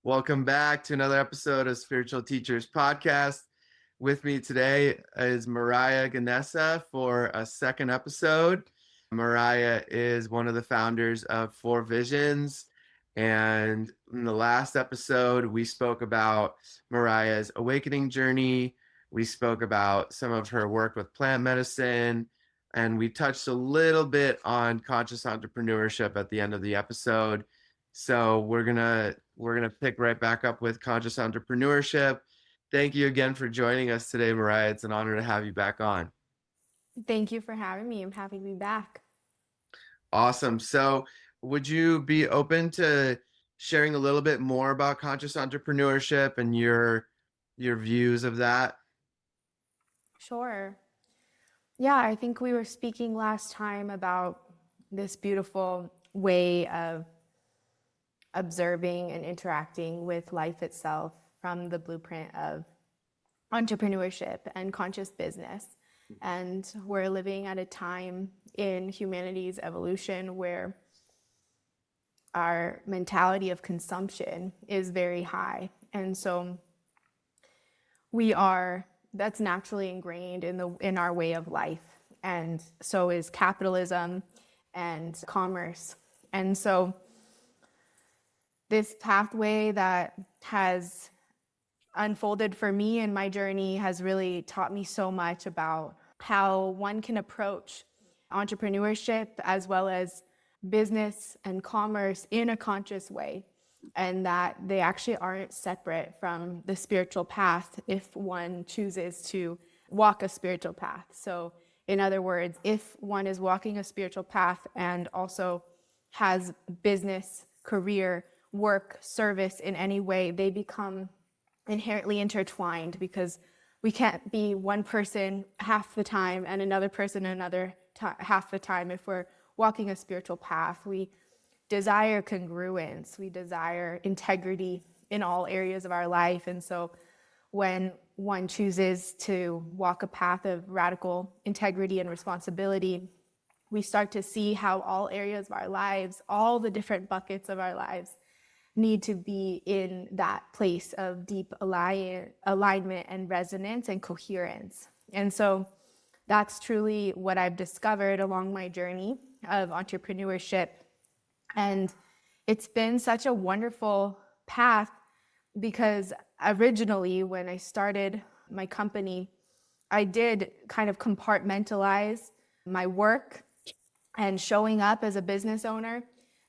Welcome back to another episode of Spiritual Teachers Podcast. With me today is Mariah Ganessa for a second episode. Mariah is one of the founders of Four Visions. And in the last episode, we spoke about Mariah's awakening journey. We spoke about some of her work with plant medicine. And we touched a little bit on conscious entrepreneurship at the end of the episode. So we're gonna pick right back up with conscious entrepreneurship. Thank you again for joining us today, Mariah. It's an honor to have you back on. Thank you for having me. I'm happy to be back. Awesome. So would you be open to sharing a little bit more about conscious entrepreneurship and your views of that? Sure. Yeah, I think we were speaking last time about this beautiful way of observing and interacting with life itself from the blueprint of entrepreneurship and conscious business. And we're living at a time in humanity's evolution where our mentality of consumption is very high. And so that's naturally ingrained in our way of life. And so is capitalism and commerce. And so this pathway that has unfolded for me in my journey has really taught me so much about how one can approach entrepreneurship as well as business and commerce in a conscious way, and that they actually aren't separate from the spiritual path if one chooses to walk a spiritual path. So in other words, if one is walking a spiritual path and also has business, career, work, service in any way, they become inherently intertwined, because we can't be one person half the time and another person half the time. If we're walking a spiritual path, we desire congruence, we desire integrity in all areas of our life. And so when one chooses to walk a path of radical integrity and responsibility, we start to see how all areas of our lives, all the different buckets of our lives, need to be in that place of deep alignment and resonance and coherence. And so that's truly what I've discovered along my journey of entrepreneurship. And it's been such a wonderful path, because originally when I started my company, I did kind of compartmentalize my work and showing up as a business owner,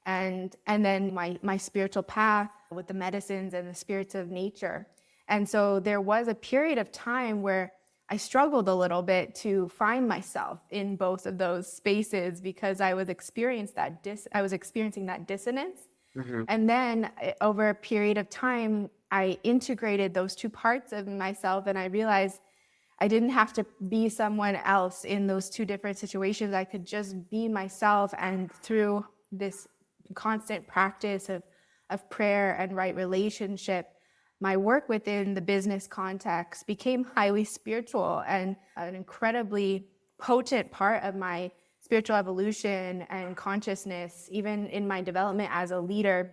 and then my spiritual path with the medicines and the spirits of nature. And so there was a period of time where I struggled a little bit to find myself in both of those spaces, because I was experiencing that dissonance. Mm-hmm. And then over a period of time, I integrated those two parts of myself, and I realized I didn't have to be someone else in those two different situations. I could just be myself, and through this constant practice of prayer and right relationship, my work within the business context became highly spiritual and an incredibly potent part of my spiritual evolution and consciousness, even in my development as a leader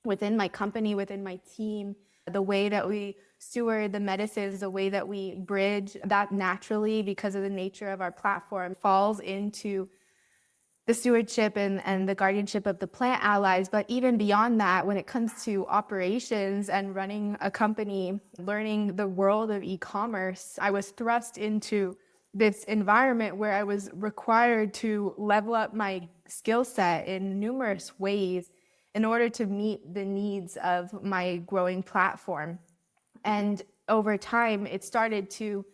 within my company, within my team. The way that we steward the medicines, the way that we bridge that naturally, because of the nature of our platform, falls into the stewardship and the guardianship of the plant allies. But even beyond that, when it comes to operations and running a company, learning the world of e-commerce, I was thrust into this environment where I was required to level up my skill set in numerous ways in order to meet the needs of my growing platform. And over time, I started to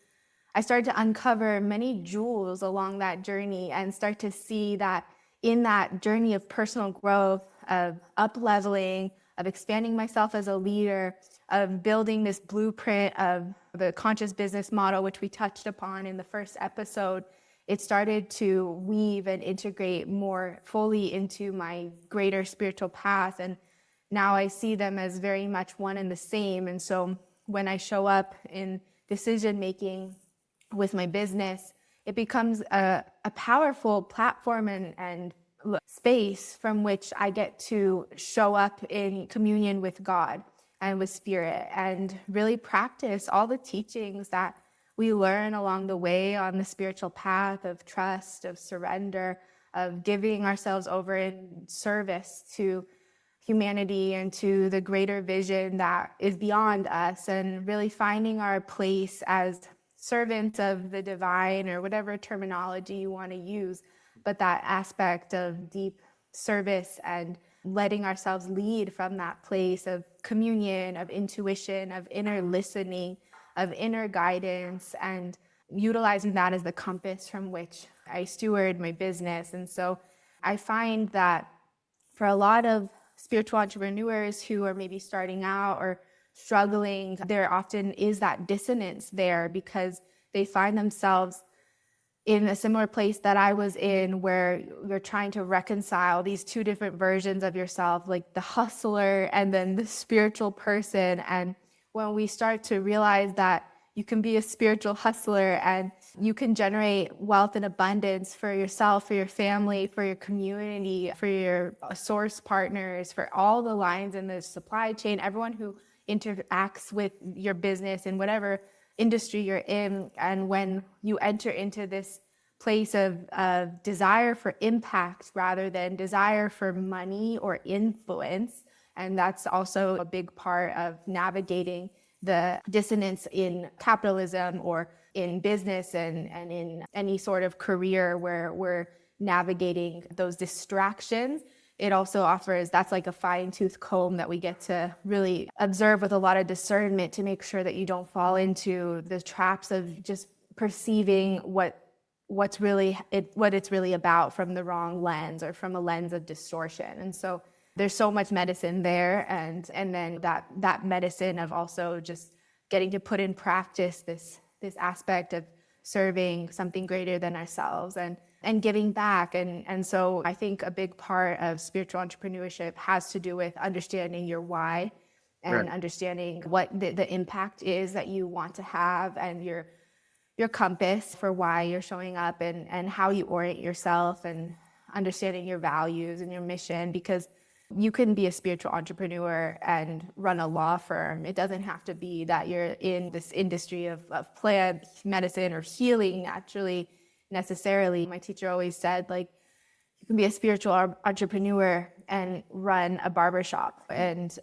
uncover many jewels along that journey, and start to see that in that journey of personal growth, of up-leveling, of expanding myself as a leader, of building this blueprint of the conscious business model, which we touched upon in the first episode, it started to weave and integrate more fully into my greater spiritual path. And now I see them as very much one and the same. And so when I show up in decision-making with my business, it becomes a powerful platform and space from which I get to show up in communion with God. and with spirit, and really practice all the teachings that we learn along the way on the spiritual path of trust, of surrender, of giving ourselves over in service to humanity and to the greater vision that is beyond us, and really finding our place as servants of the divine, or whatever terminology you want to use, but that aspect of deep service and letting ourselves lead from that place of communion, of intuition, of inner listening, of inner guidance, and utilizing that as the compass from which I steward my business. And so I find that for a lot of spiritual entrepreneurs who are maybe starting out or struggling, there often is that dissonance there, because they find themselves in a similar place that I was in, where you're trying to reconcile these two different versions of yourself, like the hustler and then the spiritual person. And when we start to realize that you can be a spiritual hustler and you can generate wealth and abundance for yourself, for your family, for your community, for your source partners, for all the lines in the supply chain, everyone who interacts with your business in whatever industry you're in. And when you enter into this place of desire for impact rather than desire for money or influence, and that's also a big part of navigating the dissonance in capitalism or in business and in any sort of career where we're navigating those distractions. It also offers, that's like a fine-tooth comb that we get to really observe with a lot of discernment to make sure that you don't fall into the traps of just perceiving what it's really about from the wrong lens, or from a lens of distortion. And so there's so much medicine there, and then that medicine of also just getting to put in practice this aspect of serving something greater than ourselves and giving back. And so I think a big part of spiritual entrepreneurship has to do with understanding your why, and Right. understanding what the impact is that you want to have, and your compass for why you're showing up, and how you orient yourself, and understanding your values and your mission. Because you can be a spiritual entrepreneur and run a law firm. It doesn't have to be that you're in this industry of plant medicine or healing naturally necessarily. My teacher always said, like, you can be a spiritual entrepreneur and run a barbershop. And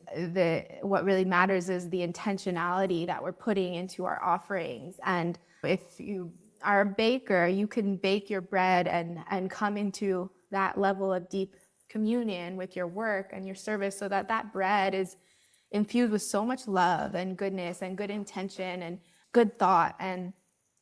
what really matters is the intentionality that we're putting into our offerings. And if you are a baker, you can bake your bread and come into that level of deep communion with your work and your service, so that bread is infused with so much love and goodness and good intention and good thought and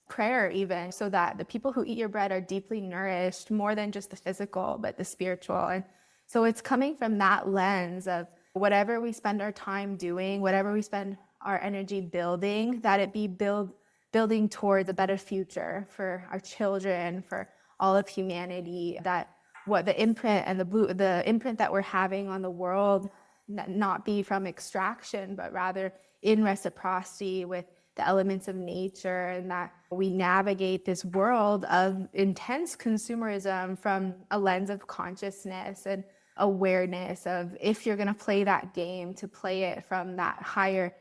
prayer, even, so that the people who eat your bread are deeply nourished, more than just the physical, but the spiritual. And so it's coming from that lens of whatever we spend our time doing, whatever we spend our energy building, that it be building towards a better future for our children, for all of humanity, that what the imprint and the imprint that we're having on the world not be from extraction, but rather in reciprocity with the elements of nature, and that we navigate this world of intense consumerism from a lens of consciousness and awareness of, if you're going to play that game, to play it from that higher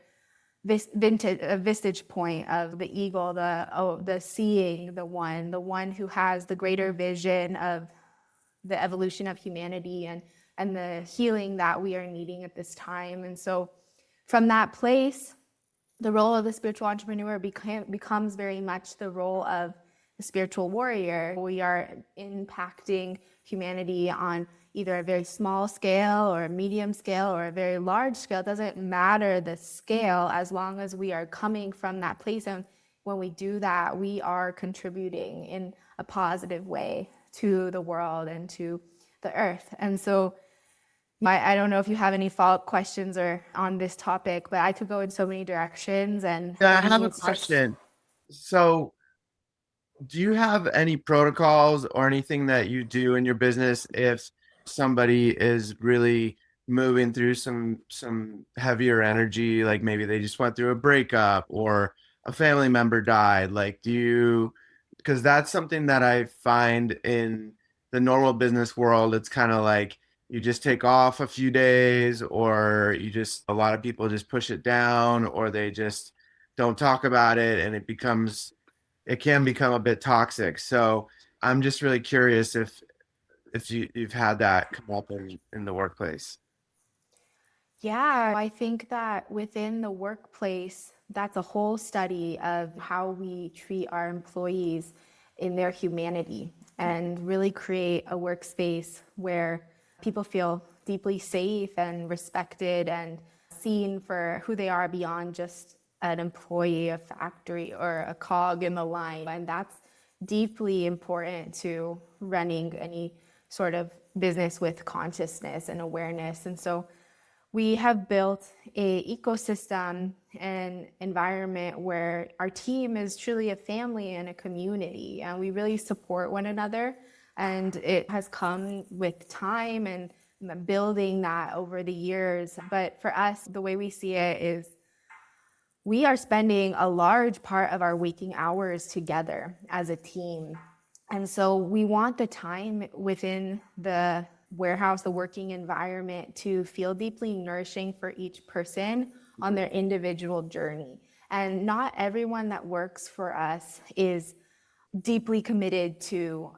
vintage point of the eagle, the seeing, the one who has the greater vision of the evolution of humanity and the healing that we are needing at this time. And so from that place, the role of the spiritual entrepreneur becomes very much the role of the spiritual warrior. We are impacting humanity on either a very small scale or a medium scale or a very large scale. It doesn't matter the scale, as long as we are coming from that place. And when we do that, we are contributing in a positive way to the world and to the earth. And so I don't know if you have any follow-up questions or on this topic, but I could go in so many directions. And Yeah, I for have me, a it's just, question. So, do you have any protocols or anything that you do in your business if somebody is really moving through some heavier energy, like maybe they just went through a breakup or a family member died? Like, because that's something that I find in the normal business world, it's kind of like you just take off a few days, or a lot of people just push it down, or they just don't talk about it, and it can become a bit toxic. So I'm just really curious if you've had that come up in the workplace. Yeah, I think that within the workplace, that's a whole study of how we treat our employees in their humanity and really create a workspace where people feel deeply safe and respected and seen for who they are beyond just an employee, a factory, or a cog in the line. And that's deeply important to running any sort of business with consciousness and awareness. And so we have built a ecosystem and environment where our team is truly a family and a community, and we really support one another. And it has come with time and building that over the years. But for us, the way we see it is we are spending a large part of our waking hours together as a team. And so we want the time within the warehouse, the working environment, to feel deeply nourishing for each person on their individual journey. And not everyone that works for us is deeply committed to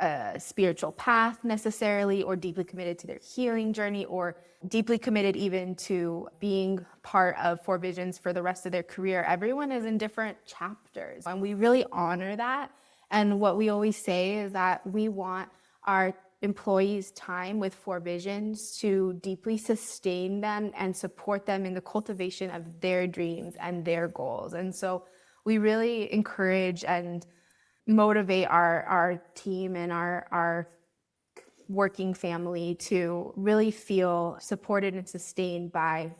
a spiritual path necessarily, or deeply committed to their healing journey, or deeply committed even to being part of Four Visions for the rest of their career. Everyone is in different chapters, and we really honor that. And what we always say is that we want our employees' time with Four Visions to deeply sustain them and support them in the cultivation of their dreams and their goals. And so we really encourage and motivate our team and our working family to really feel supported and sustained by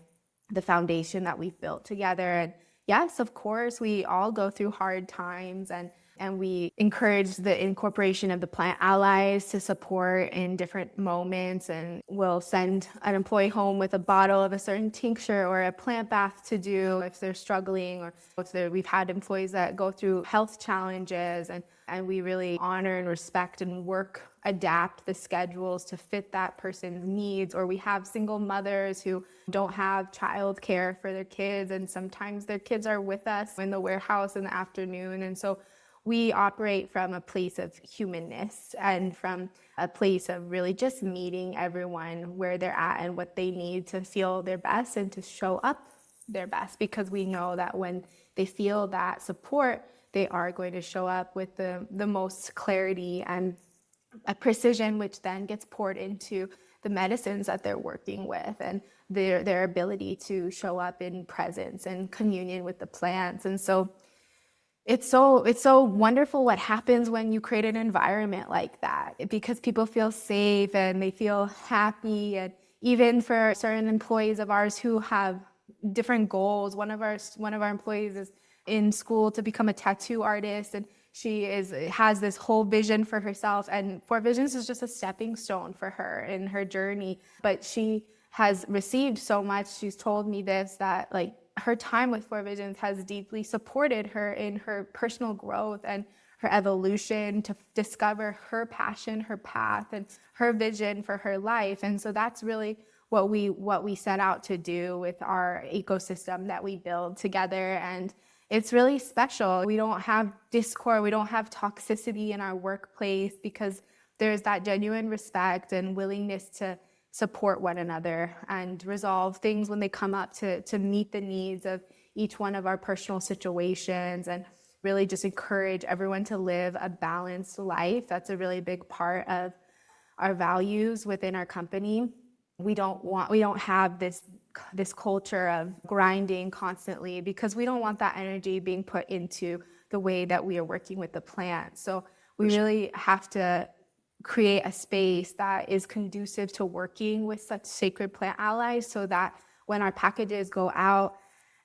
the foundation that we've built together. And yes, of course, we all go through hard times, and we encourage the incorporation of the plant allies to support in different moments. And we'll send an employee home with a bottle of a certain tincture or a plant bath to do if they're struggling, or we've had employees that go through health challenges, and we really honor and respect and adapt the schedules to fit that person's needs. Or we have single mothers who don't have child care for their kids, and sometimes their kids are with us in the warehouse in the afternoon. And so we operate from a place of humanness and from a place of really just meeting everyone where they're at and what they need to feel their best and to show up their best, because we know that when they feel that support, they are going to show up with the most clarity and a precision, which then gets poured into the medicines that they're working with, and their ability to show up in presence and communion with the plants. And so it's so wonderful what happens when you create an environment like that, because people feel safe and they feel happy. And even for certain employees of ours who have different goals, one of our employees is in school to become a tattoo artist, and she has this whole vision for herself, and Four Visions is just a stepping stone for her in her journey. But she has received so much. She's told me this, that like her time with Four Visions has deeply supported her in her personal growth and her evolution to discover her passion, her path, and her vision for her life. And so that's really what we set out to do with our ecosystem that we build together. And it's really special. We don't have discord, we don't have toxicity in our workplace, because there's that genuine respect and willingness to support one another and resolve things when they come up, to meet the needs of each one of our personal situations, and really just encourage everyone to live a balanced life. That's a really big part of our values within our company. We don't have this culture of grinding constantly, because we don't want that energy being put into the way that we are working with the plant. So we really have to create a space that is conducive to working with such sacred plant allies, so that when our packages go out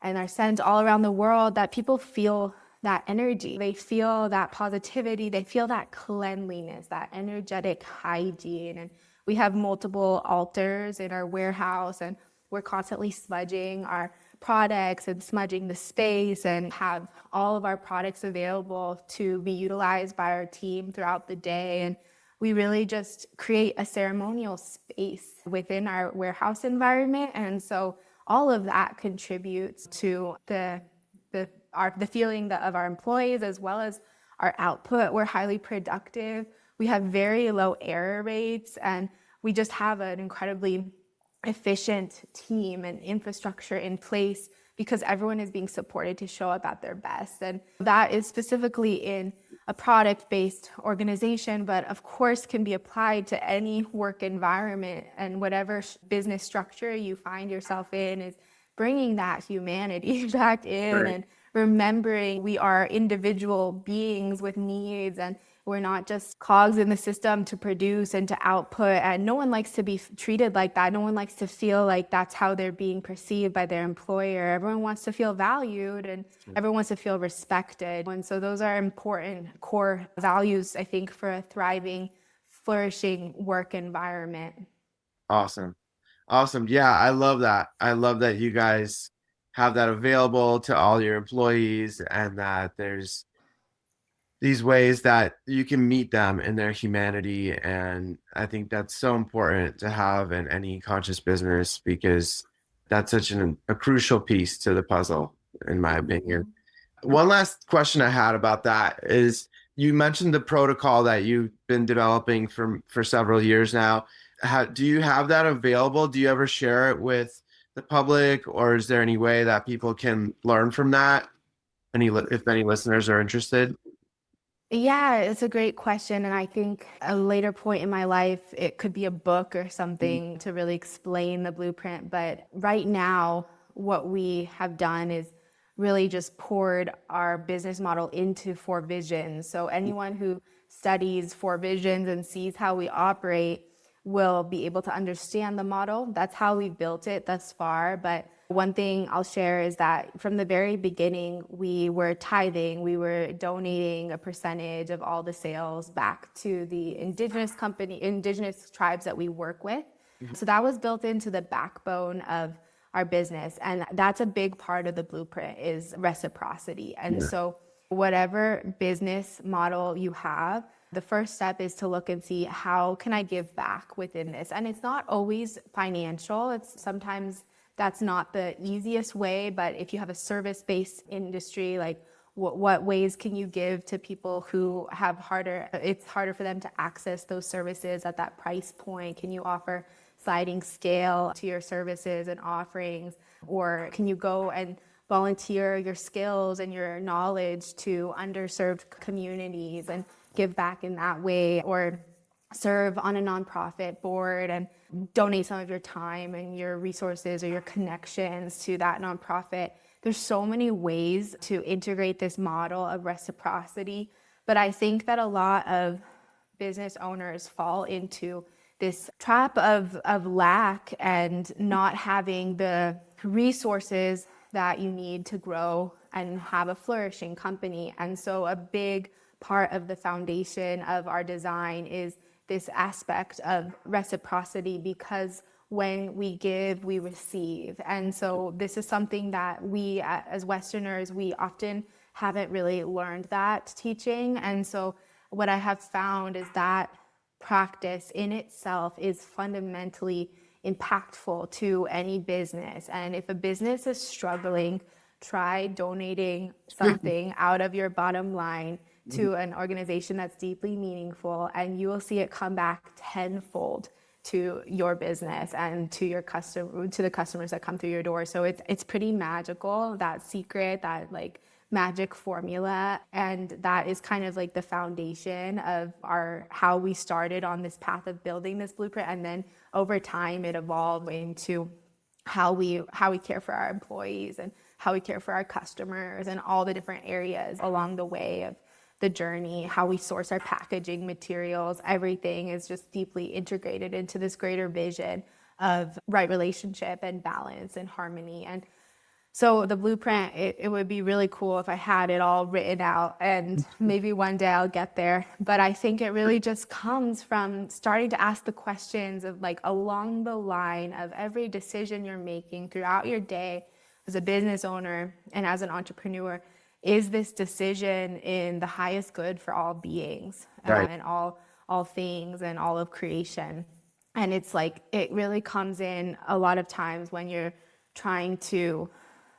and are sent all around the world, that people feel that energy, they feel that positivity, they feel that cleanliness, that energetic hygiene. And we have multiple altars in our warehouse, and we're constantly smudging our products and smudging the space, and have all of our products available to be utilized by our team throughout the day. And we really just create a ceremonial space within our warehouse environment. And so all of that contributes to the feeling of our employees as well as our output. We're highly productive. We have very low error rates, and we just have an incredibly efficient team and infrastructure in place because everyone is being supported to show up at their best. And that is specifically in a product-based organization, but of course can be applied to any work environment, and whatever business structure you find yourself in is bringing that humanity back in. Right. And remembering we are individual beings with needs, and we're not just cogs in the system to produce and to output. And no one likes to be treated like that. No one likes to feel like that's how they're being perceived by their employer. Everyone wants to feel valued, and everyone wants to feel respected. And so those are important core values, I think, for a thriving, flourishing work environment. Awesome. Yeah, I love that. I love that you guys have that available to all your employees, and that there's these ways that you can meet them in their humanity. And I think that's so important to have in any conscious business, because that's such a crucial piece to the puzzle, in my opinion. One last question I had about that is, you mentioned the protocol that you've been developing for several years now. Do you have that available? Do you ever share it with the public, or is there any way that people can learn from that? If any listeners are interested? Yeah, it's a great question. And I think a later point in my life, it could be a book or something to really explain the blueprint. But right now, what we have done is really just poured our business model into 4 visions. So anyone who studies 4 visions and sees how we operate will be able to understand the model. That's how we've built it thus far. But one thing I'll share is that from the very beginning, we were tithing, we were donating a percentage of all the sales back to the indigenous tribes that we work with. Mm-hmm. So that was built into the backbone of our business. And that's a big part of the blueprint, is reciprocity. And so whatever business model you have, the first step is to look and see, how can I give back within this? And it's not always financial. It's sometimes that's not the easiest way, but if you have a service-based industry, like what ways can you give to people who have it's harder for them to access those services at that price point? Can you offer sliding scale to your services and offerings? Or can you go and volunteer your skills and your knowledge to underserved communities and give back in that way? Or serve on a nonprofit board and donate some of your time and your resources or your connections to that nonprofit. There's so many ways to integrate this model of reciprocity, but I think that a lot of business owners fall into this trap of lack and not having the resources that you need to grow and have a flourishing company. And so a big part of the foundation of our design is this aspect of reciprocity, because when we give, we receive. And so this is something that we, as Westerners, we often haven't really learned that teaching. And so what I have found is that practice in itself is fundamentally impactful to any business. And if a business is struggling, try donating something out of your bottom line to an organization that's deeply meaningful, and you will see it come back tenfold to your business and to the customers that come through your door. So it's pretty magical, that secret, that like magic formula, and that is kind of like the foundation of how we started on this path of building this blueprint. And then over time it evolved into how we care for our employees and how we care for our customers and all the different areas along the way of the journey, how we source our packaging materials. Everything is just deeply integrated into this greater vision of right relationship and balance and harmony. And so the blueprint, it would be really cool if I had it all written out, and maybe one day I'll get there. But I think it really just comes from starting to ask the questions of like along the line of every decision you're making throughout your day as a business owner and as an entrepreneur. Is this decision in the highest good for all beings, right, and all things and all of creation. And it's like, it really comes in a lot of times when you're trying to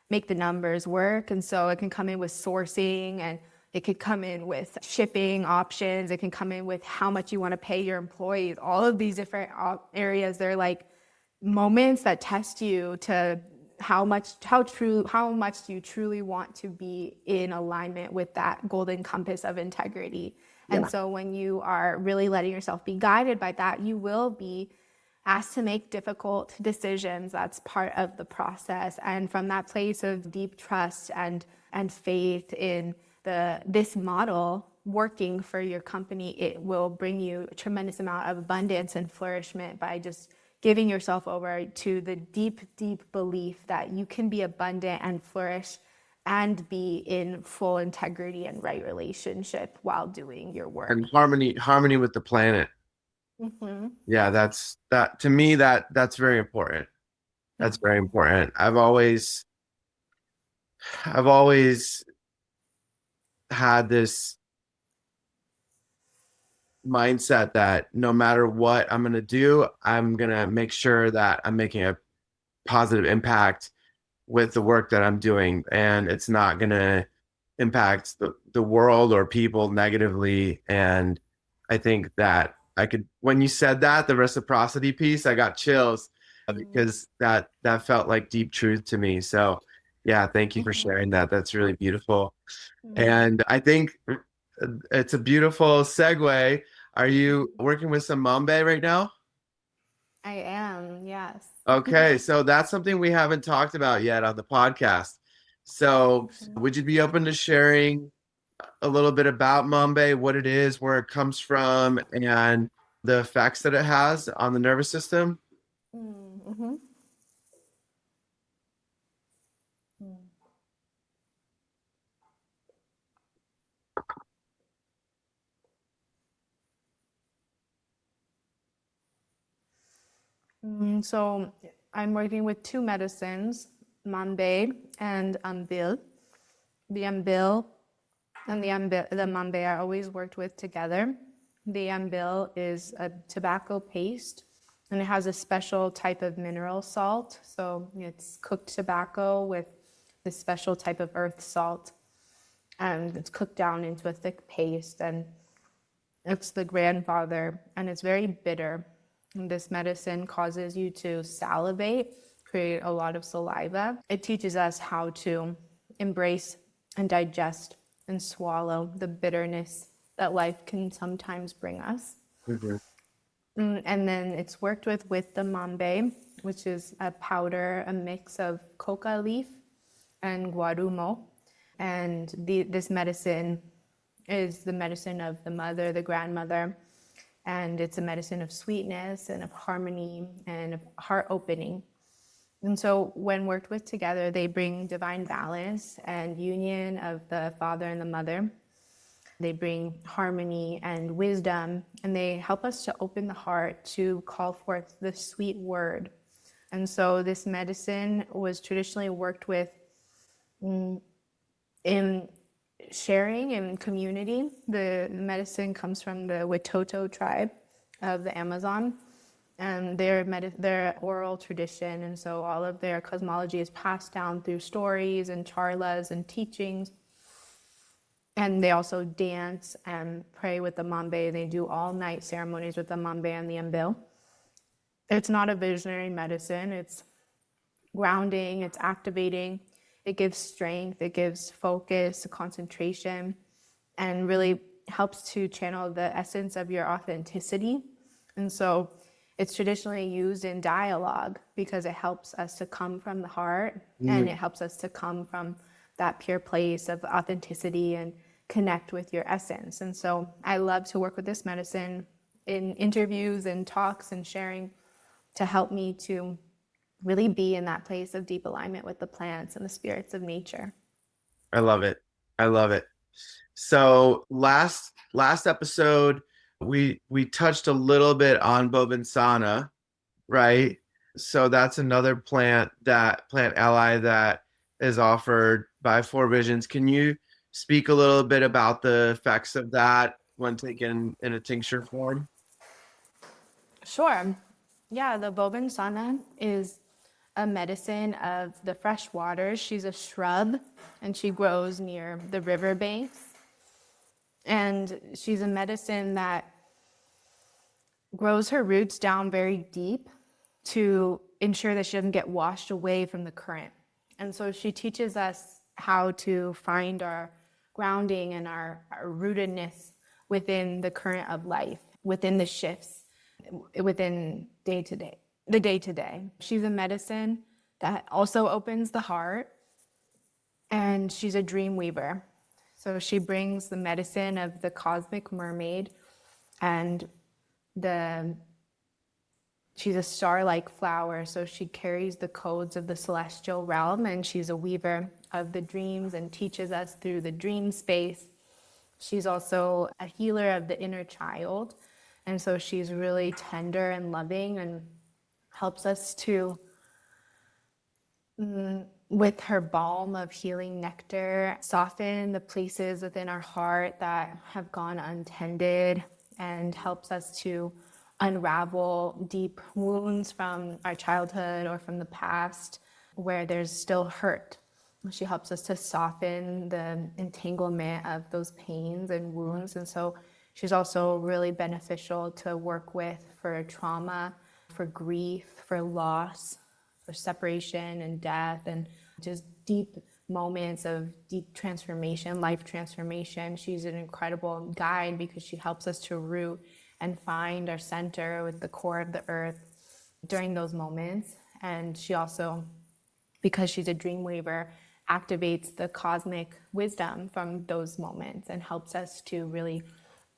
make the numbers work. And so it can come in with sourcing, and it could come in with shipping options. It can come in with how much you want to pay your employees. All of these different areas, they're like moments that test you to how much you truly want to be in alignment with that golden compass of integrity. Yeah. And so when you are really letting yourself be guided by that, you will be asked to make difficult decisions. That's part of the process. And from that place of deep trust and faith in this model working for your company, it will bring you a tremendous amount of abundance and flourishment by just giving yourself over to the deep, deep belief that you can be abundant and flourish and be in full integrity and right relationship while doing your work. And harmony with the planet. Mm-hmm. Yeah, that's to me, that's very important. That's very important. I've always had this mindset that no matter what I'm going to do, I'm going to make sure that I'm making a positive impact with the work that I'm doing, and it's not going to impact the world or people negatively. And I think that when you said that, the reciprocity piece, I got chills because that felt like deep truth to me. So yeah, thank you for sharing that. That's really beautiful. And I think it's a beautiful segue. Are you working with some Mambe right now? I am, yes. Okay, so that's something we haven't talked about yet on the podcast. So would you be open to sharing a little bit about Mambe, what it is, where it comes from, and the effects that it has on the nervous system? Mm-hmm. So I'm working with two medicines, Mambe and Ambil. The Ambil and the Mambe I always worked with together. The Ambil is a tobacco paste, and it has a special type of mineral salt. So it's cooked tobacco with this special type of earth salt, and it's cooked down into a thick paste, and it's the grandfather, and it's very bitter. And this medicine causes you to salivate, create a lot of saliva. It teaches us how to embrace and digest and swallow the bitterness that life can sometimes bring us. Mm-hmm. And then it's worked with the mambe, which is a powder, a mix of coca leaf and guarumo. And this medicine is the medicine of the mother, the grandmother, and it's a medicine of sweetness and of harmony and of heart opening. And so when worked with together, they bring divine balance and union of the father and the mother. They bring harmony and wisdom, and they help us to open the heart to call forth the sweet word. And so this medicine was traditionally worked with in sharing and community. The medicine comes from the Witoto tribe of the Amazon, and their oral tradition, and so all of their cosmology is passed down through stories and charlas and teachings. And they also dance and pray with the mambe. They do all-night ceremonies with the mambe and the ambil. It's not a visionary medicine. It's grounding, it's activating. It gives strength, it gives focus, concentration, and really helps to channel the essence of your authenticity. And so it's traditionally used in dialogue because it helps us to come from the heart, and it helps us to come from that pure place of authenticity and connect with your essence. And so I love to work with this medicine in interviews and talks and sharing to help me to really be in that place of deep alignment with the plants and the spirits of nature. I love it. I love it. So last episode, we touched a little bit on Bobinsana, right? So that's another plant ally that is offered by Four Visions. Can you speak a little bit about the effects of that when taken in a tincture form? Sure. Yeah, the Bobinsana is a medicine of the fresh waters. She's a shrub and she grows near the riverbanks. And she's a medicine that grows her roots down very deep to ensure that she doesn't get washed away from the current. And so she teaches us how to find our grounding and our rootedness within the current of life, within the shifts, within day to day, the day to day. She's a medicine that also opens the heart, and she's a dream weaver. So she brings the medicine of the cosmic mermaid, and she's a star-like flower, so she carries the codes of the celestial realm, and she's a weaver of the dreams and teaches us through the dream space. She's also a healer of the inner child, and so she's really tender and loving and helps us to, with her balm of healing nectar, soften the places within our heart that have gone untended, and helps us to unravel deep wounds from our childhood or from the past where there's still hurt. She helps us to soften the entanglement of those pains and wounds. And so she's also really beneficial to work with for trauma, for grief, for loss, for separation and death, and just deep moments of deep transformation, life transformation. She's an incredible guide because she helps us to root and find our center with the core of the earth during those moments. And she also, because she's a dream weaver, activates the cosmic wisdom from those moments and helps us to really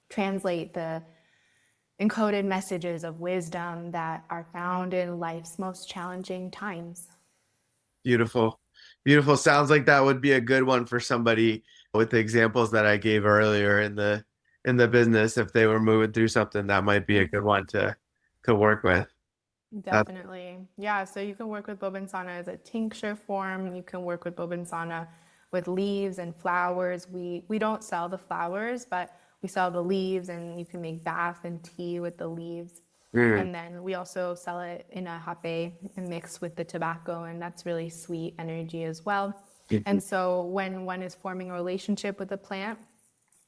translate the encoded messages of wisdom that are found in life's most challenging times. Beautiful. Beautiful. Sounds like that would be a good one for somebody with the examples that I gave earlier in the business. If they were moving through something, that might be a good one to work with. Definitely. Yeah, so you can work with Bobinsana as a tincture form. You can work with Bobinsana with leaves and flowers. We don't sell the flowers, but we sell the leaves, and you can make bath and tea with the leaves. And then we also sell it in a hape and mix with the tobacco, and that's really sweet energy as well. And so when one is forming a relationship with a plant,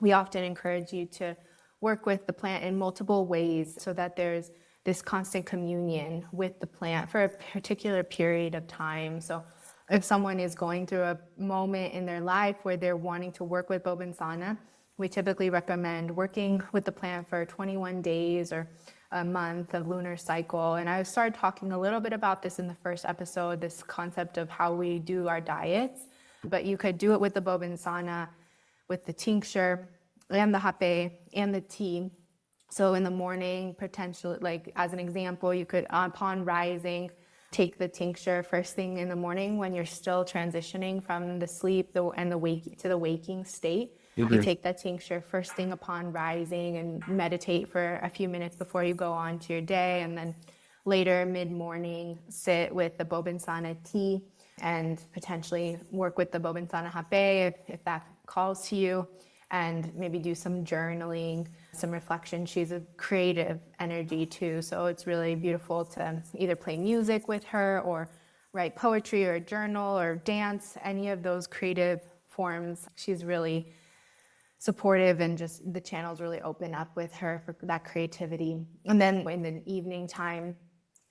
we often encourage you to work with the plant in multiple ways so that there's this constant communion with the plant for a particular period of time. So if someone is going through a moment in their life where they're wanting to work with Bobinsana, we typically recommend working with the plant for 21 days or a month of lunar cycle. And I started talking a little bit about this in the first episode, this concept of how we do our diets. But you could do it with the Bobinsana, with the tincture and the hape and the tea. So in the morning, potentially, like as an example, you could, upon rising, take the tincture first thing in the morning when you're still transitioning from the sleep and the wake to the waking state. You take that tincture first thing upon rising and meditate for a few minutes before you go on to your day. And then later, mid-morning, sit with the Bobinsana tea and potentially work with the Bobinsana hape if that calls to you, and maybe do some journaling, some reflection. She's a creative energy too, so it's really beautiful to either play music with her or write poetry or journal or dance, any of those creative forms. She's really supportive, and just the channels really open up with her for that creativity. And then in the evening time,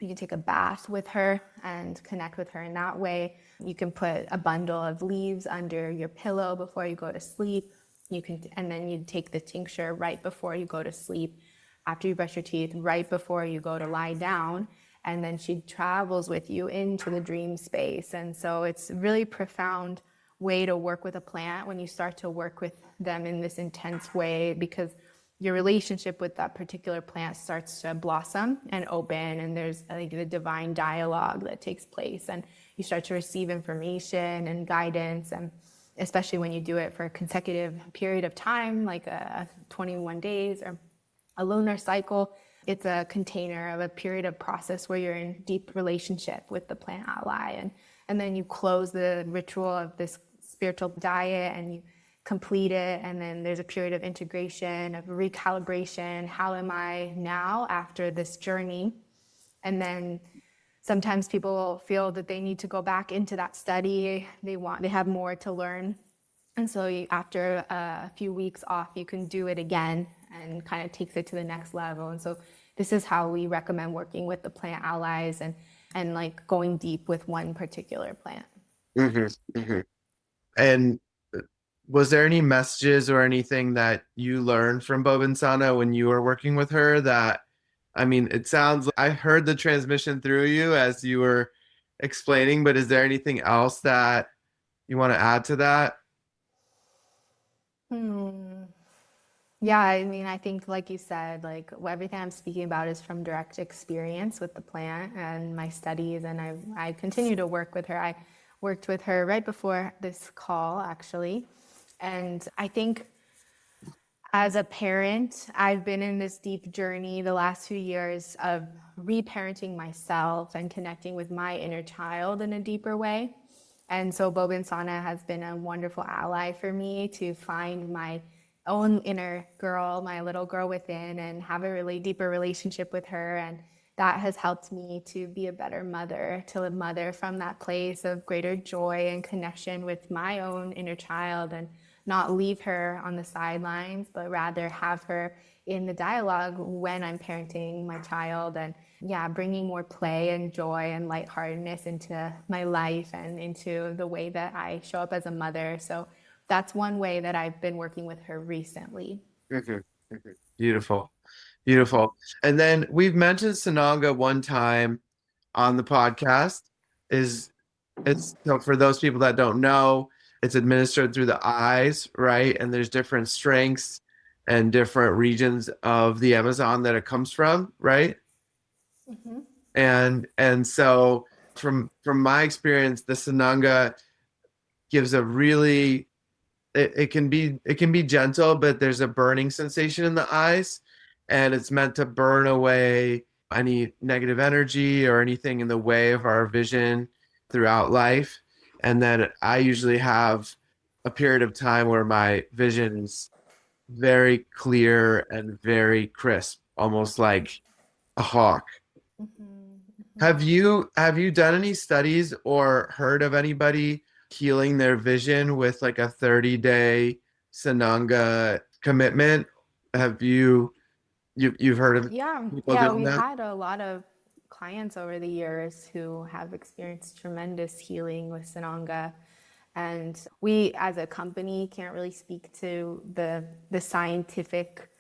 you can take a bath with her and connect with her in that way. You can put a bundle of leaves under your pillow before you go to sleep. And then you take the tincture right before you go to sleep, after you brush your teeth, right before you go to lie down. And then she travels with you into the dream space. And so it's a really profound way to work with a plant when you start to work with them in this intense way, because your relationship with that particular plant starts to blossom and open, and there's like the divine dialogue that takes place, and you start to receive information and guidance. And especially when you do it for a consecutive period of time, like a 21 days or a lunar cycle, it's a container of a period of process where you're in deep relationship with the plant ally. And then you close the ritual of this spiritual diet and you complete it, and then there's a period of integration, of recalibration. How am I now after this journey? And then sometimes people feel that they need to go back into that study. They have more to learn. And so after a few weeks off, you can do it again and kind of takes it to the next level. And so this is how we recommend working with the plant allies and like going deep with one particular plant. Mm-hmm, mm-hmm. And was there any messages or anything that you learned from Bobinsana when you were working with her that, I mean, it sounds like I heard the transmission through you as you were explaining, but is there anything else that you want to add to that? Yeah, I mean, I think like you said, like everything I'm speaking about is from direct experience with the plant and my studies, and I continue to work with her. I worked with her right before this call, actually. And I think as a parent, I've been in this deep journey the last few years of reparenting myself and connecting with my inner child in a deeper way. And so Bobinsana has been a wonderful ally for me to find my own inner girl, my little girl within, and have a really deeper relationship with her. And that has helped me to be a better mother, to mother from that place of greater joy and connection with my own inner child, and not leave her on the sidelines, but rather have her in the dialogue when I'm parenting my child, and yeah, bringing more play and joy and lightheartedness into my life and into the way that I show up as a mother. So that's one way that I've been working with her recently. Mhm, mhm. Beautiful. Beautiful. And then we've mentioned Sananga one time on the podcast. Is it's so for those people that don't know, it's administered through the eyes, right? And there's different strengths and different regions of the Amazon that it comes from, right? Mm-hmm. And so from my experience, the Sananga gives a really it can be gentle, but there's a burning sensation in the eyes, and it's meant to burn away any negative energy or anything in the way of our vision throughout life. And then I usually have a period of time where my vision is very clear and very crisp, almost like a hawk. Mm-hmm. Have you done any studies or heard of anybody healing their vision with like a 30-day Sananga commitment? Have you've heard of Yeah, people yeah, doing we've that? had a lot of clients over the years who have experienced tremendous healing with Sananga. And we as a company can't really speak to the scientific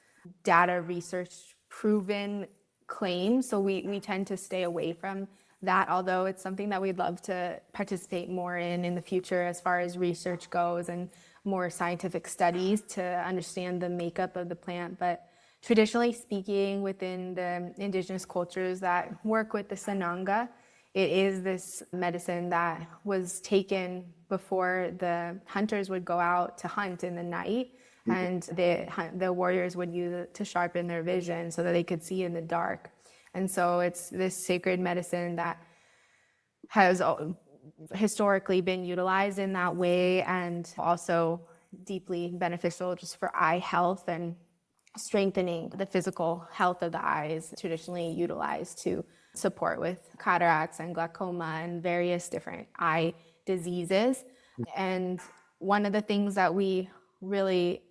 data research proven claims. So we tend to stay away from that, although it's something that we'd love to participate more in the future as far as research goes and more scientific studies to understand the makeup of the plant. But traditionally speaking, within the indigenous cultures that work with the Sananga, it is this medicine that was taken before the hunters would go out to hunt in the night, and the warriors would use it to sharpen their vision so that they could see in the dark. And so it's this sacred medicine that has historically been utilized in that way, and also deeply beneficial just for eye health and strengthening the physical health of the eyes, traditionally utilized to support with cataracts and glaucoma and various different eye diseases. And one of the things that we really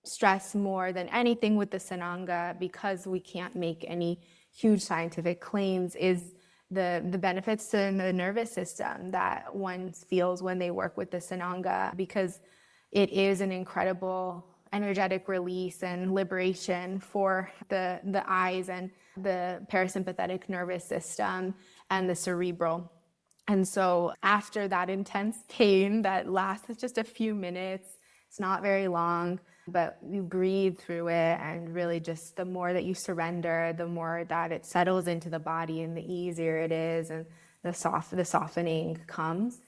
stress more than anything with the Sananga, because we can't make any huge scientific claims, is the benefits to the nervous system that one feels when they work with the Sananga, because it is an incredible energetic release and liberation for the eyes and the parasympathetic nervous system and the cerebral. And so after that intense pain that lasts just a few minutes, it's not very long, but you breathe through it, and really just the more that you surrender, the more that it settles into the body and the easier it is, and the softening comes.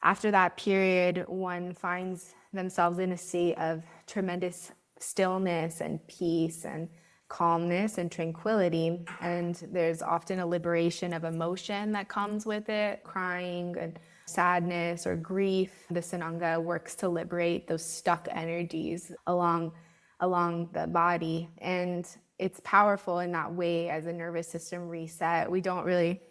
After that period, one finds themselves in a state of tremendous stillness and peace and calmness and tranquility. And there's often a liberation of emotion that comes with it, crying and sadness or grief, the Sananga works to liberate those stuck energies along the body. And it's powerful in that way as a nervous system reset. We don't really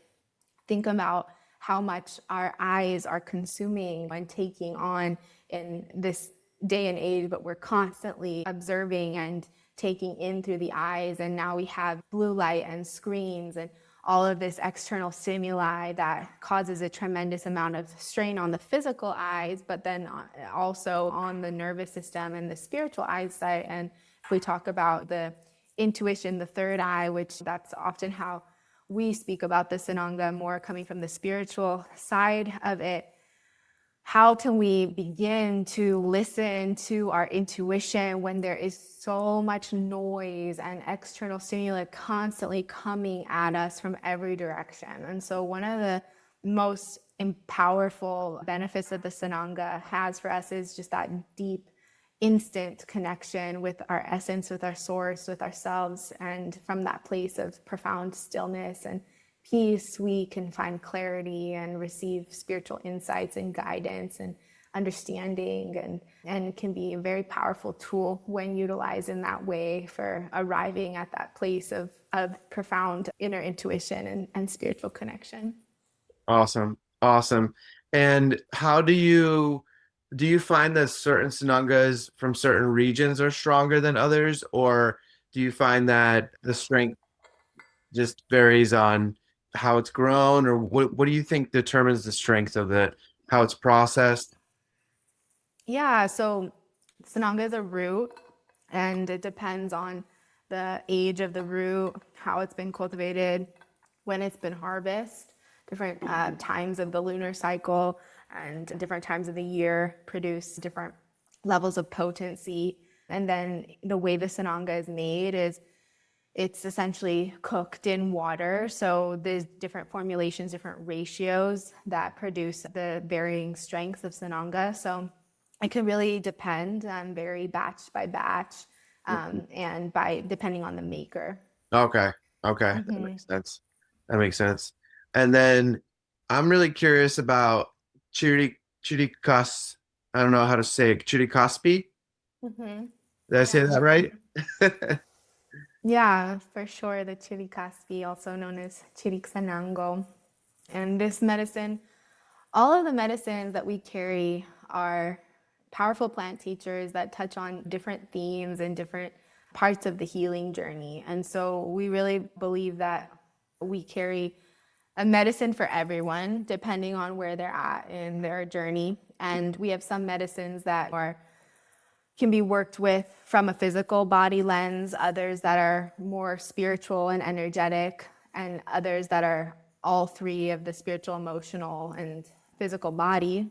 think about how much our eyes are consuming and taking on in this day and age, but we're constantly observing and taking in through the eyes. And now we have blue light and screens and all of this external stimuli that causes a tremendous amount of strain on the physical eyes, but then also on the nervous system and the spiritual eyesight. And we talk about the intuition, the third eye, which that's often how we speak about the Sananga, more coming from the spiritual side of it. How can we begin to listen to our intuition when there is so much noise and external stimuli constantly coming at us from every direction? And so one of the most powerful benefits that the Sananga has for us is just that deep, instant connection with our essence, with our source, with ourselves. And from that place of profound stillness and peace, we can find clarity and receive spiritual insights and guidance and understanding, and can be a very powerful tool when utilized in that way for arriving at that place of profound inner intuition and spiritual connection. Awesome. Awesome. And how do you find that certain Sanangas from certain regions are stronger than others, or do you find that the strength just varies on how it's grown, or what do you think determines the strength of it, how it's processed? Yeah, so Sananga is a root, and it depends on the age of the root, how it's been cultivated, when it's been harvested, different times of the lunar cycle and different times of the year produce different levels of potency. And then the way the Sananga is made is it's essentially cooked in water. So there's different formulations, different ratios that produce the varying strengths of Sananga. So it can really depend and vary batch by batch, and by depending on the maker. Okay. Okay. That makes sense. That makes sense. And then I'm really curious about Chiricas. I don't know how to say it. Chiricaspi. Mm-hmm. Did I say Yeah. that right? Yeah, for sure. The Chiricaspi, also known as Chiricsanango. And this medicine, all of the medicines that we carry are powerful plant teachers that touch on different themes and different parts of the healing journey. And so we really believe that we carry a medicine for everyone, depending on where they're at in their journey. And we have some medicines that can be worked with from a physical body lens, others that are more spiritual and energetic, and others that are all three of the spiritual, emotional, and physical body.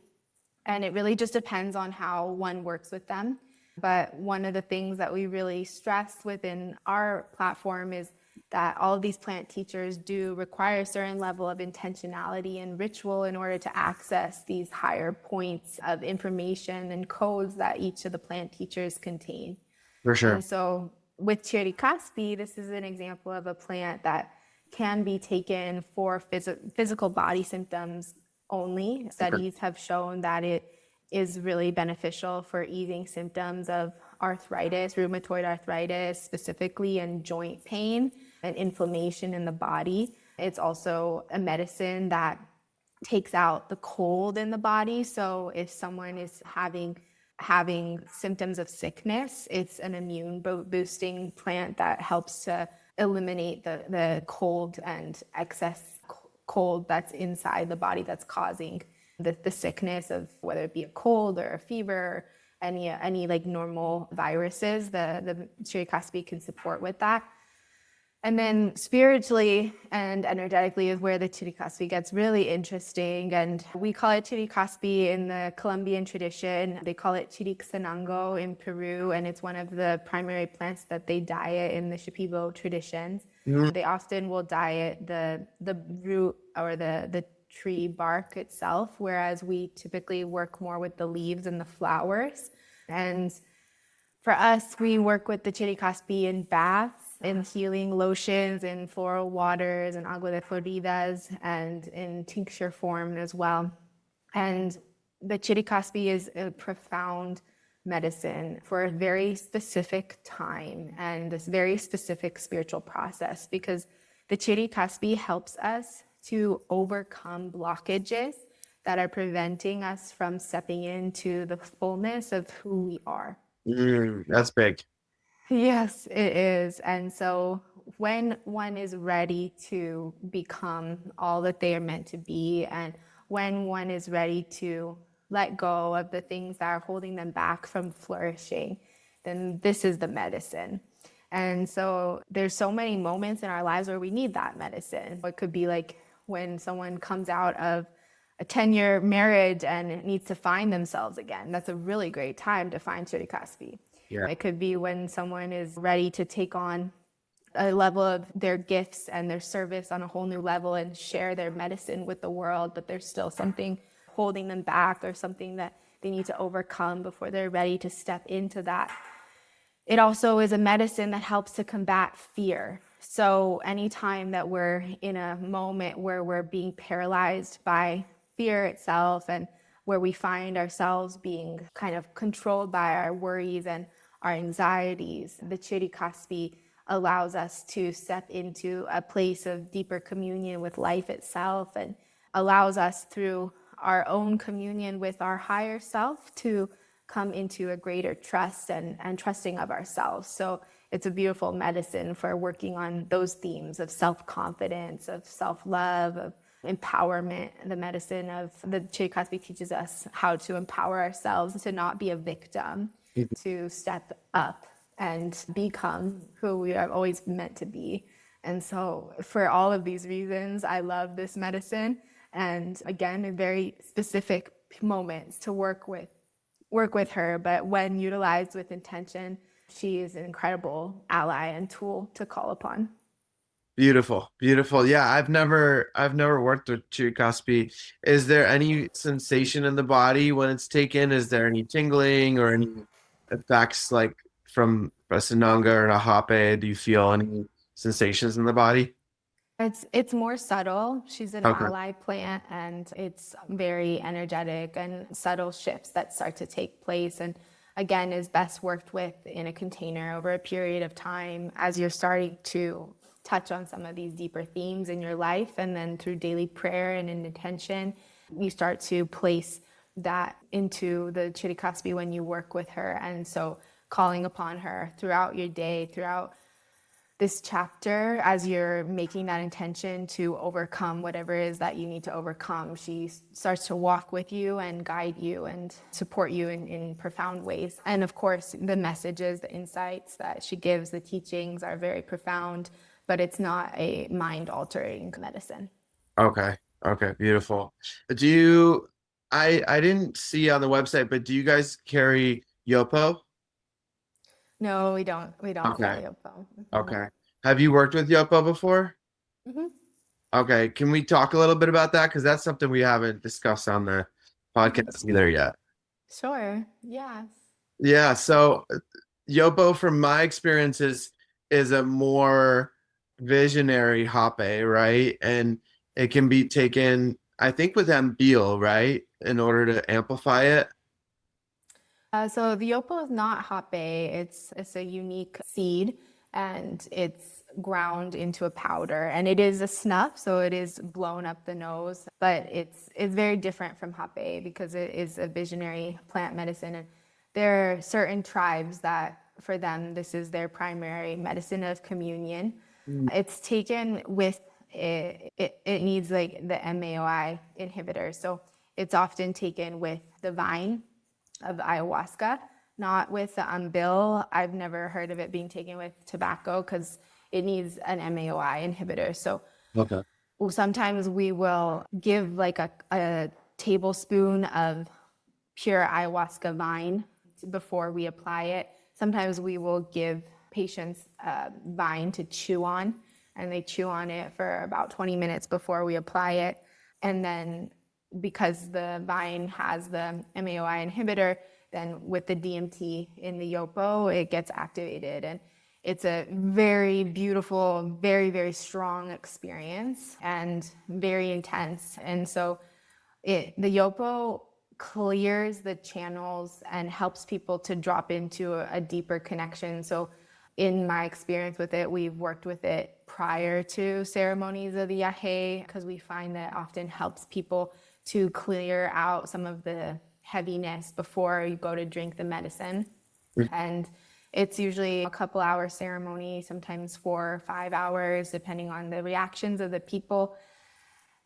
And it really just depends on how one works with them. But one of the things that we really stress within our platform is that all of these plant teachers do require a certain level of intentionality and ritual in order to access these higher points of information and codes that each of the plant teachers contain. For sure. And so with Chiricaspi, this is an example of a plant that can be taken for physical body symptoms only. Studies have shown that it is really beneficial for easing symptoms of arthritis, rheumatoid arthritis specifically, and joint pain and inflammation in the body. It's also a medicine that takes out the cold in the body. So if someone is having symptoms of sickness, it's an immune boosting plant that helps to eliminate the cold and excess cold that's inside the body that's causing the sickness of whether it be a cold or a fever, any like normal viruses. The Chiricaspi can support with that. And then spiritually and energetically is where the Chiricaspi gets really interesting. And we call it Chiricaspi in the Colombian tradition. They call it Chiricsanango in Peru, and it's one of the primary plants that they diet in the Shipibo traditions. They often will diet the root or the tree bark itself, whereas we typically work more with the leaves and the flowers. And for us, we work with the Chiricaspi in baths, in healing lotions, in floral waters, and agua de floridas, and in tincture form as well. And the Chiricaspi is a profound medicine for a very specific time and this very specific spiritual process, because the Chiricaspi helps us to overcome blockages that are preventing us from stepping into the fullness of who we are. That's big. Yes, it is. And so when one is ready to become all that they are meant to be, and when one is ready to let go of the things that are holding them back from flourishing, then this is the medicine. And so there's so many moments in our lives where we need that medicine. It could be like when someone comes out of a 10-year marriage and needs to find themselves again. That's a really great time to find Chiricaspi. Yeah. It could be when someone is ready to take on a level of their gifts and their service on a whole new level and share their medicine with the world, but there's still something holding them back or something that they need to overcome before they're ready to step into that. It also is a medicine that helps to combat fear. So anytime that we're in a moment where we're being paralyzed by fear itself, and where we find ourselves being kind of controlled by our worries and our anxieties, the Chiricaspi allows us to step into a place of deeper communion with life itself, and allows us through our own communion with our higher self to come into a greater trust and trusting of ourselves. So it's a beautiful medicine for working on those themes of self-confidence, of self-love, of empowerment. The medicine of the Chiricaspi teaches us how to empower ourselves, to not be a victim, to step up and become who we are always meant to be. And so for all of these reasons, I love this medicine. And again, in very specific moments to work with her, but when utilized with intention, she is an incredible ally and tool to call upon. Beautiful, beautiful. Yeah, I've never worked with Chiricaspi. Is there any sensation in the body when it's taken? Is there any tingling or any effects like from a Sananga or a Hape? Do you feel any sensations in the body? It's more subtle. She's an Okay. ally plant, and it's very energetic and subtle shifts that start to take place. And again, is best worked with in a container over a period of time as you're starting to touch on some of these deeper themes in your life. And then through daily prayer and in intention, you start to place that into the Chiricaspi when you work with her. And so calling upon her throughout your day, throughout this chapter, as you're making that intention to overcome whatever it is that you need to overcome, she starts to walk with you and guide you and support you in profound ways. And of course, the messages, the insights that she gives, the teachings are very profound, but it's not a mind-altering medicine. Okay. Okay. Beautiful. Do you, I didn't see on the website, but do you guys carry Yopo? No, we don't. We don't Okay. carry a phone. Okay. Have you worked with Yopo before? Mhm. Okay. Can we talk a little bit about that? Because that's something we haven't discussed on the podcast either yet. Sure. Yes. Yeah. So Yopo, from my experiences, is a more visionary Hape, right? And it can be taken, I think, with Ambil, right? In order to amplify it. So the Yopo is not Hape. It's a unique seed, and it's ground into a powder, and it is a snuff, so it is blown up the nose. But it's very different from Hape because it is a visionary plant medicine, and there are certain tribes that for them this is their primary medicine of communion. Mm. It's taken with it needs like the MAOI inhibitor, so it's often taken with the vine of ayahuasca, not with the Ambil. I've never heard of it being taken with tobacco because it needs an MAOI inhibitor. So Okay. sometimes we will give like a tablespoon of pure ayahuasca vine before we apply it. Sometimes we will give patients vine to chew on, and they chew on it for about 20 minutes before we apply it. And then because the vine has the MAOI inhibitor, then with the DMT in the Yopo, it gets activated. And it's a very beautiful, very, very strong experience and very intense. And so The Yopo clears the channels and helps people to drop into a deeper connection. So in my experience with it, we've worked with it prior to ceremonies of the Yahe because we find that often helps people to clear out some of the heaviness before you go to drink the medicine. And it's usually a couple hour ceremony, sometimes 4 or 5 hours, depending on the reactions of the people.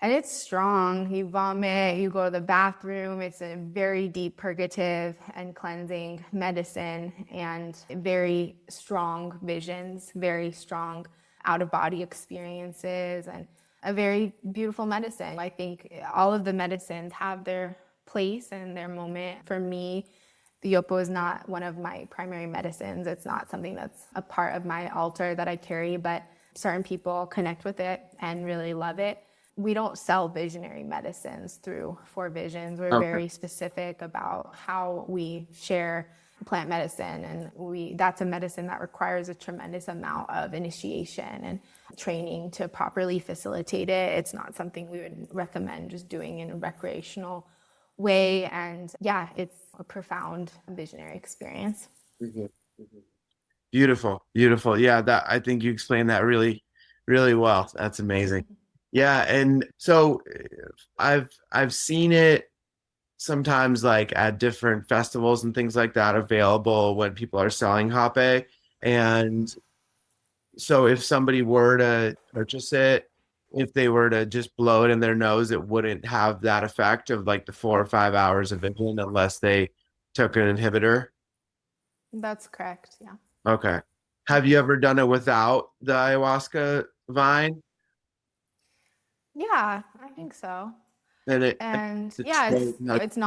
And it's strong. You vomit, you go to the bathroom. It's a very deep purgative and cleansing medicine, and very strong visions, very strong out of body experiences, and a very beautiful medicine. I think all of the medicines have their place and their moment. For me, the Yopo is not one of my primary medicines. It's not something that's a part of my altar that I carry, but certain people connect with it and really love it. We don't sell visionary medicines through Four Visions. We're very specific about how we share plant medicine, and that's a medicine that requires a tremendous amount of initiation and training to properly facilitate it. It's not something we would recommend just doing in a recreational way. And yeah, it's a profound visionary experience. Beautiful, beautiful. Yeah, that I think you explained that really, really well. That's amazing. Yeah, and so I've seen it sometimes like at different festivals and things like that available when people are selling hape. And so if somebody were to purchase it, if they were to just blow it in their nose, it wouldn't have that effect of like the 4 or 5 hours of vision unless they took an inhibitor. That's correct. Yeah. Okay. Have you ever done it without the ayahuasca vine? Yeah, I think so. And And it's yeah, it's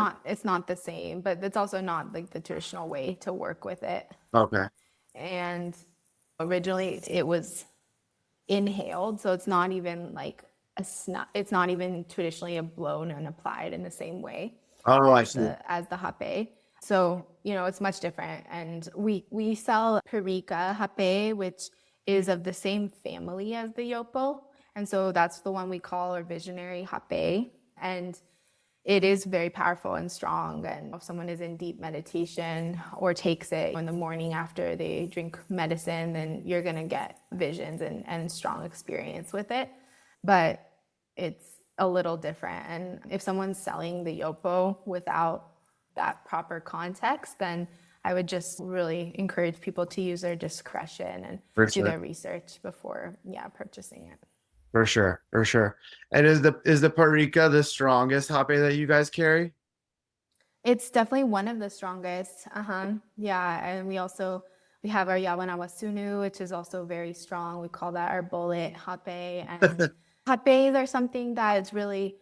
not the same, but it's also not like the traditional way to work with it. okay. And originally it was inhaled, so it's not even like it's not even traditionally blown and applied in the same way Oh, I as see. the hape. So, it's much different. And we sell Parica hape, which is of the same family as the Yopo. And so that's the one we call our visionary hape. And it is very powerful and strong. And if someone is in deep meditation or takes it in the morning after they drink medicine, then you're going to get visions and strong experience with it. But it's a little different. And if someone's selling the Yopo without that proper context, then I would just really encourage people to use their discretion and For do sure. their research before, purchasing it. For sure. For sure. And is the Parica the strongest hape that you guys carry? It's definitely one of the strongest. Yeah, and we have our Yawanawasunu, which is also very strong. We call that our bullet hape. And hapes are something that is really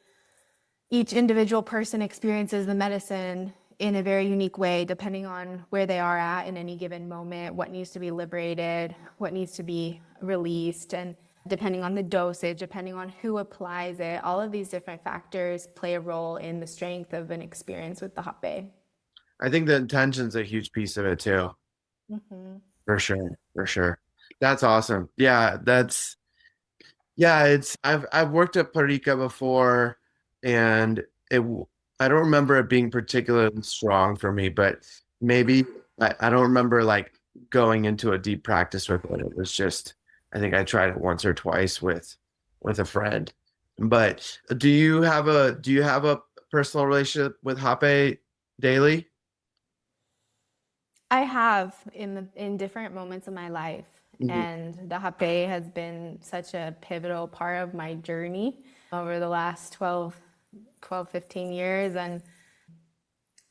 each individual person experiences the medicine in a very unique way, depending on where they are at in any given moment, what needs to be liberated, what needs to be released, and depending on the dosage, depending on who applies it, all of these different factors play a role in the strength of an experience with the hape. I think the intention's a huge piece of it too. For sure. For sure. That's awesome. I've worked at Parica before, and I don't remember it being particularly strong for me, but maybe I don't remember like going into a deep practice with it. It was just I think I tried it once or twice with a friend. But do you have a personal relationship with Hape daily? I have in different moments of my life, Mhm. and the hape has been such a pivotal part of my journey over the last 15 years. And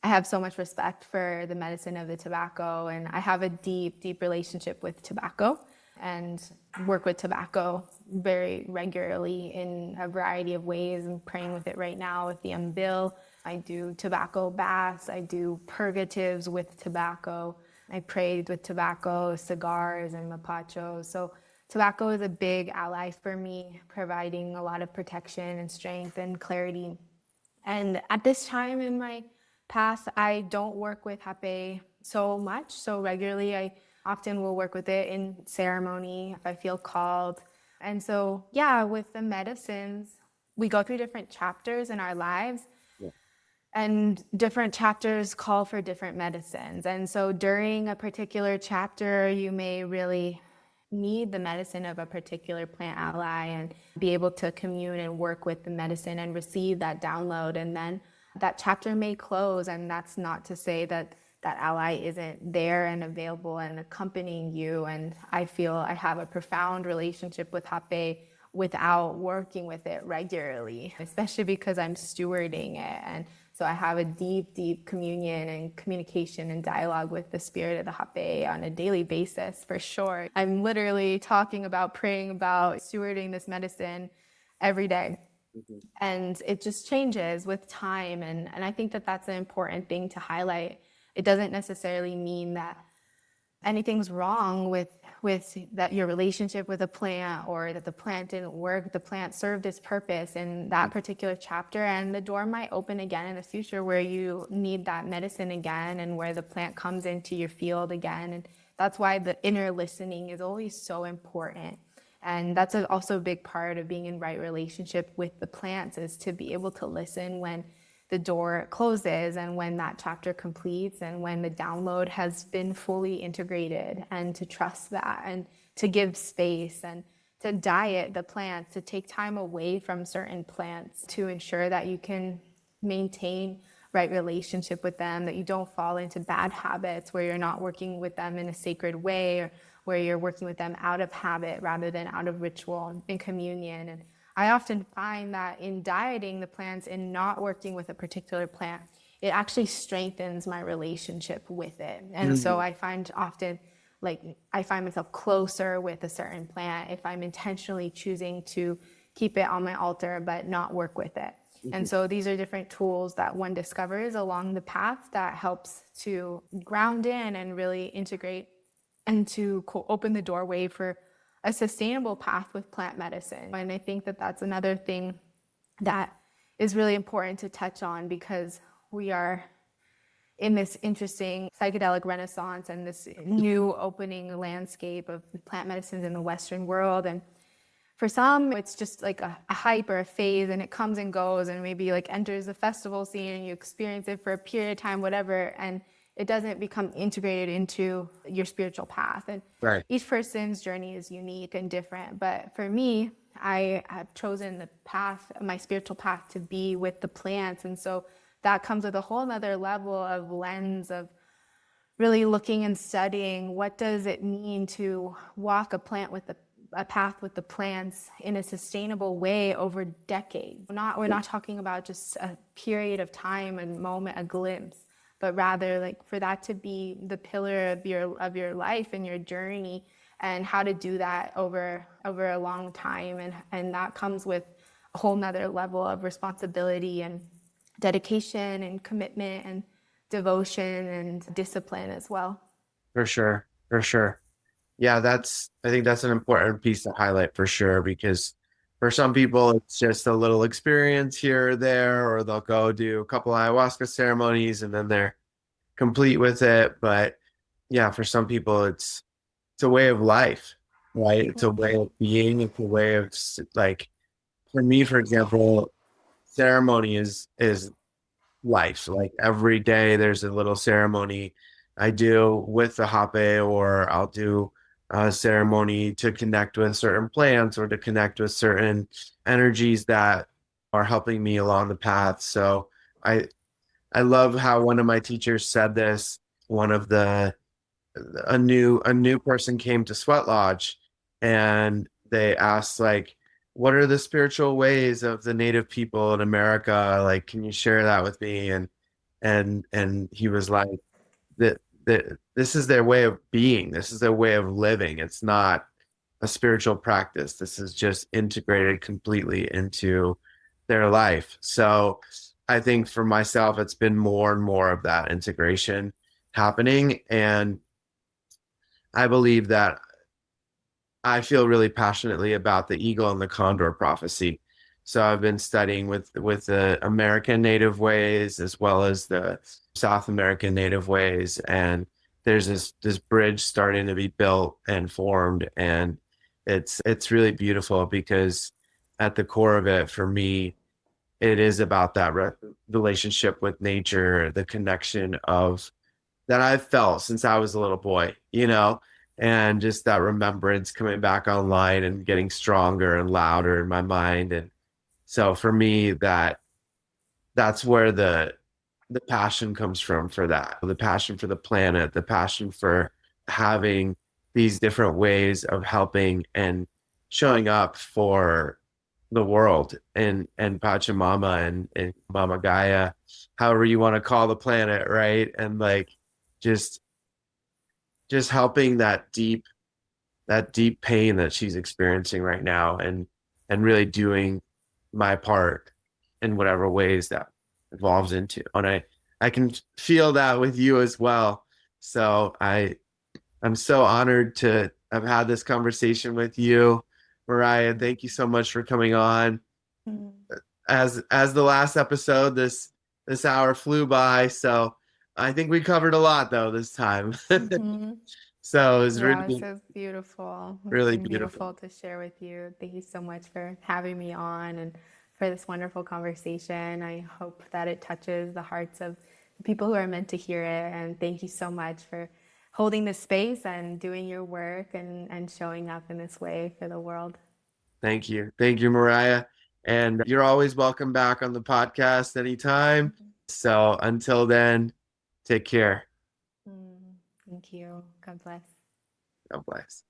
I have so much respect for the medicine of the tobacco, and I have a deep, deep relationship with tobacco and work with tobacco very regularly in a variety of ways. I'm praying with it right now with the Ambil. I do tobacco baths. I do purgatives with tobacco. I prayed with tobacco, cigars, and mapachos. So tobacco is a big ally for me, providing a lot of protection and strength and clarity. And at this time in my past, I don't work with hape so much, so regularly. I often will work with it in ceremony if I feel called. And so, yeah, with the medicines, we go through different chapters in our lives. And different chapters call for different medicines. And so during a particular chapter, you may really need the medicine of a particular plant ally and be able to commune and work with the medicine and receive that download. And then that chapter may close. And that's not to say that that ally isn't there and available and accompanying you. And I feel I have a profound relationship with Hape without working with it regularly, especially because I'm stewarding it. And so I have a deep, deep communion and communication and dialogue with the spirit of the Hape on a daily basis, for sure. I'm literally talking about, praying about, stewarding this medicine every day. Mm-hmm. And it just changes with time. And I think that that's an important thing to highlight. It doesn't necessarily mean that anything's wrong with that your relationship with a plant, or that the plant didn't work. The plant served its purpose in that particular chapter, and the door might open again in the future where you need that medicine again, and where the plant comes into your field again. And that's why the inner listening is always so important. And that's also a big part of being in right relationship with the plants, is to be able to listen when the door closes and when that chapter completes and when the download has been fully integrated, and to trust that and to give space and to diet the plants, to take time away from certain plants to ensure that you can maintain right relationship with them, that you don't fall into bad habits where you're not working with them in a sacred way, or where you're working with them out of habit rather than out of ritual and communion. And I often find that in dieting the plants and not working with a particular plant, it actually strengthens my relationship with it. And so I find often, like, I find myself closer with a certain plant if I'm intentionally choosing to keep it on my altar but not work with it. And so these are different tools that one discovers along the path that helps to ground in and really integrate and to open the doorway for a sustainable path with plant medicine. And I think that that's another thing that is really important to touch on, because we are in this interesting psychedelic renaissance and this new opening landscape of plant medicines in the Western world. And for some, it's just like a hype or a phase, and it comes and goes, and maybe like enters the festival scene and you experience it for a period of time, whatever, and it doesn't become integrated into your spiritual path. And right. Each person's journey is unique and different. But for me, I have chosen the path, my spiritual path, to be with the plants. And so that comes with a whole other level of lens of really looking and studying what does it mean to walk a path with the plants in a sustainable way over decades. We're not talking about just a period of time, a moment, a glimpse, but rather like for that to be the pillar of your life and your journey, and how to do that over a long time. And that comes with a whole nother level of responsibility and dedication and commitment and devotion and discipline as well. For sure. For sure. Yeah, I think that's an important piece to highlight for sure, because for some people it's just a little experience here or there, or they'll go do a couple ayahuasca ceremonies and then they're complete with it. But yeah, for some people it's a way of life, right? It's a way of being. It's a way of, like, for me, for example, ceremony is life. Like every day there's a little ceremony I do with the hape, or I'll do a ceremony to connect with certain plants or to connect with certain energies that are helping me along the path. So I love how one of my teachers said this. One of a new person came to Sweat Lodge, and they asked, like, what are the spiritual ways of the native people in America? Like, can you share that with me? And he was like, that this is their way of being. This is their way of living. It's not a spiritual practice. This is just integrated completely into their life. So I think for myself, it's been more and more of that integration happening. And I believe that I feel really passionately about the eagle and the condor prophecy. So I've been studying with the American native ways as well as the South American native ways, and there's this bridge starting to be built and formed, and it's really beautiful, because at the core of it for me it is about that relationship with nature, the connection of that I've felt since I was a little boy, and just that remembrance coming back online and getting stronger and louder in my mind. And so for me, that's where the passion comes from for that, the passion for the planet, the passion for having these different ways of helping and showing up for the world and Pachamama and Mama Gaia, however you want to call the planet, right? And like just just helping that deep pain that she's experiencing right now and really doing my part in whatever ways that evolves into. And I can feel that with you as well. So I'm so honored to have had this conversation with you, Mariah. Thank you so much for coming on. Mm. As the last episode, this hour flew by. So I think we covered a lot though this time. Mm-hmm. So it was Yeah, it was really, so beautiful. It's really been beautiful. beautiful to share with you. Thank you so much for having me on and for this wonderful conversation. I hope that it touches the hearts of the people who are meant to hear it. And thank you so much for holding this space and doing your work and showing up in this way for the world. Thank you. Thank you, Mariah. And you're always welcome back on the podcast anytime. So until then, take care. Mm, thank you. God bless. God bless.